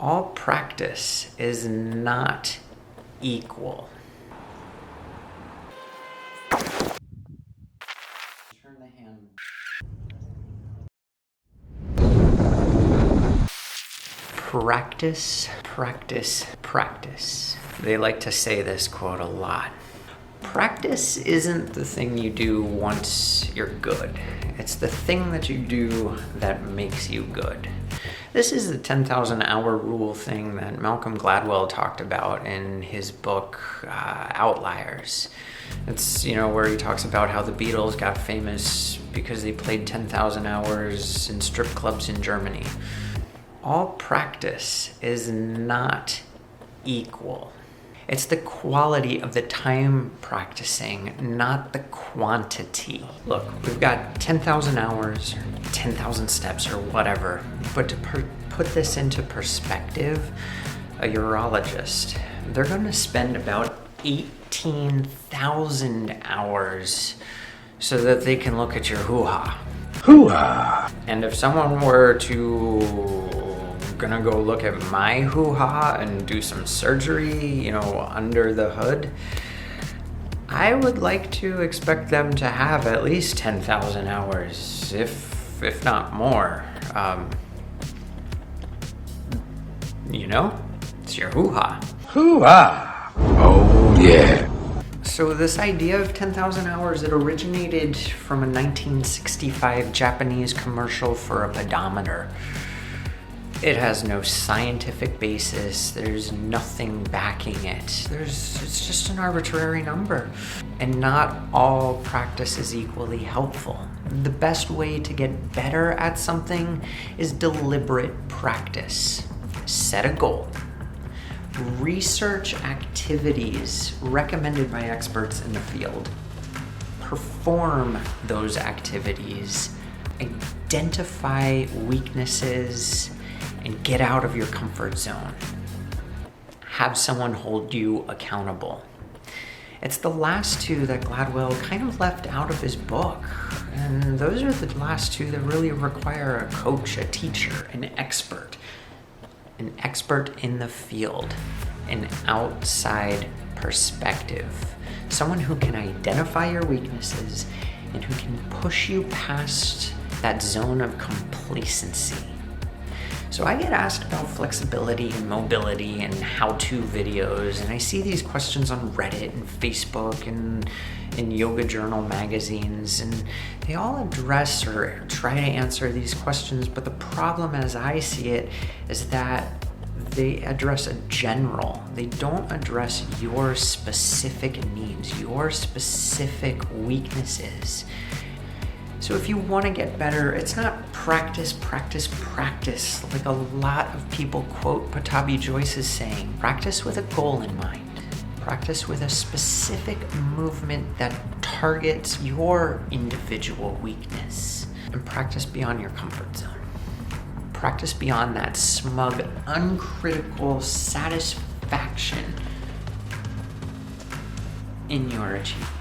all practice is not equal. Turn the hand. Practice, practice, practice. They like to say this quote a lot. Practice isn't the thing you do once you're good. It's the thing that you do that makes you good. This is the 10,000 hour rule thing that Malcolm Gladwell talked about in his book, Outliers. It's, where he talks about how the Beatles got famous because they played 10,000 hours in strip clubs in Germany. All practice is not equal. It's the quality of the time practicing, not the quantity. Look, we've got 10,000 hours, or 10,000 steps, or whatever. But to put this into perspective, a urologist, they're going to spend about 18,000 hours so that they can look at your hoo-ha. Hoo-ha! And if someone were gonna go look at my hoo-ha and do some surgery, under the hood, I would like to expect them to have at least 10,000 hours, if not more. It's your hoo-ha. Hoo-ha! Oh yeah. So this idea of 10,000 hours, it originated from a 1965 Japanese commercial for a pedometer. It has no scientific basis. There's nothing backing it. It's just an arbitrary number. And not all practice is equally helpful. The best way to get better at something is deliberate practice. Set a goal. Research activities recommended by experts in the field. Perform those activities. Identify weaknesses and get out of your comfort zone. Have someone hold you accountable. It's the last two that Gladwell kind of left out of his book. And those are the last two that really require a coach, a teacher, an expert in the field, an outside perspective, someone who can identify your weaknesses and who can push you past that zone of complacency. So I get asked about flexibility and mobility and how-to videos, and I see these questions on Reddit and Facebook and in Yoga Journal magazines, and they all address or try to answer these questions, but the problem as I see it is that they address a general. They don't address your specific needs, your specific weaknesses. So if you want to get better, it's not practice, practice, practice. Like a lot of people quote Patabi Joyce's saying, practice with a goal in mind. Practice with a specific movement that targets your individual weakness. And practice beyond your comfort zone. Practice beyond that smug, uncritical satisfaction in your achievement.